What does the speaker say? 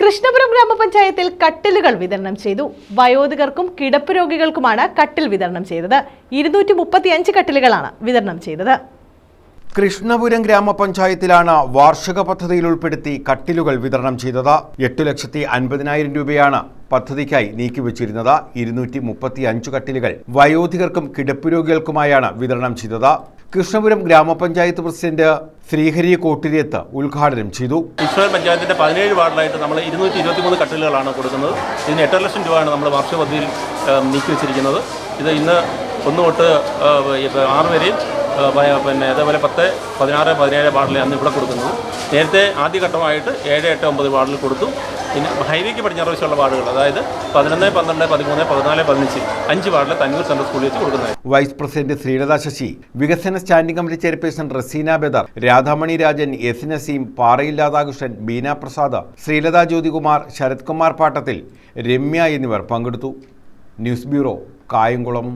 കൃഷ്ണപുരം ഗ്രാമപഞ്ചായത്തിൽ കട്ടിലുകൾ വിതരണം ചെയ്തു. വയോധികർക്കും കിടപ്പ് രോഗികൾക്കുമാണ് കട്ടിൽ വിതരണം ചെയ്തത്. 235 കട്ടിലുകളാണ് വിതരണം ചെയ്തത്. കൃഷ്ണപുരം ഗ്രാമപഞ്ചായത്തിലാണ് വാർഷിക പദ്ധതിയിൽ ഉൾപ്പെടുത്തി കട്ടിലുകൾ വിതരണം ചെയ്തത്. 8,50,000 രൂപയാണ് പദ്ധതിക്കായി നീക്കിവച്ചിരുന്നത്. 235 കട്ടിലുകൾ വയോധികർക്കും കിടപ്പ് രോഗികൾക്കുമായാണ് വിതരണം ചെയ്തത്. കൃഷ്ണപുരം ഗ്രാമപഞ്ചായത്ത് പ്രസിഡന്റ് ശ്രീഹരി കോട്ടിരത്ത് ഉദ്ഘാടനം ചെയ്തു. കൃഷ്ണപുരം പഞ്ചായത്തിന്റെ 17 വാർഡിലായിട്ട് നമ്മൾ 223 കട്ടിലുകളാണ് കൊടുക്കുന്നത്. ഇതിന് 8 ലക്ഷം രൂപയാണ് നമ്മൾ വാർഷിക പദ്ധതിയിൽ നീക്കിവച്ചിരിക്കുന്നത്. ഇത് ഇന്ന് 1 തൊട്ട് 6 വരെയും അതേപോലെ 10, 16, 17 വാർഡിൽ അന്ന് ഇവിടെ കൊടുക്കുന്നത്. നേരത്തെ ആദ്യഘട്ടമായിട്ട് 7, 8, 9 വാർഡിൽ കൊടുത്തു. പിന്നെ ഹൈവേക്ക് പടിഞ്ഞാറ് വശമുള്ള വാർഡുകൾ, അതായത് 11, 12, 13, 14, 15 5 വാർഡിൽ തന്നൂർ സെൻട്രൽ സ്കൂളിൽ വെച്ച് കൊടുക്കുന്നത്. വൈസ് പ്രസിഡന്റ് ശ്രീലത ശശി, വികസന standing committee chairperson Razeena Badar, Radhamani Rajan, S Naseem, Parayil Radhakrishnan, Beena Prasad, Sreelatha Jyothikumar, Sarath Kumar പാട്ടത്തിൽ, രമ്യ എന്നിവർ പങ്കെടുത്തു. News bureau, Kayamkulam.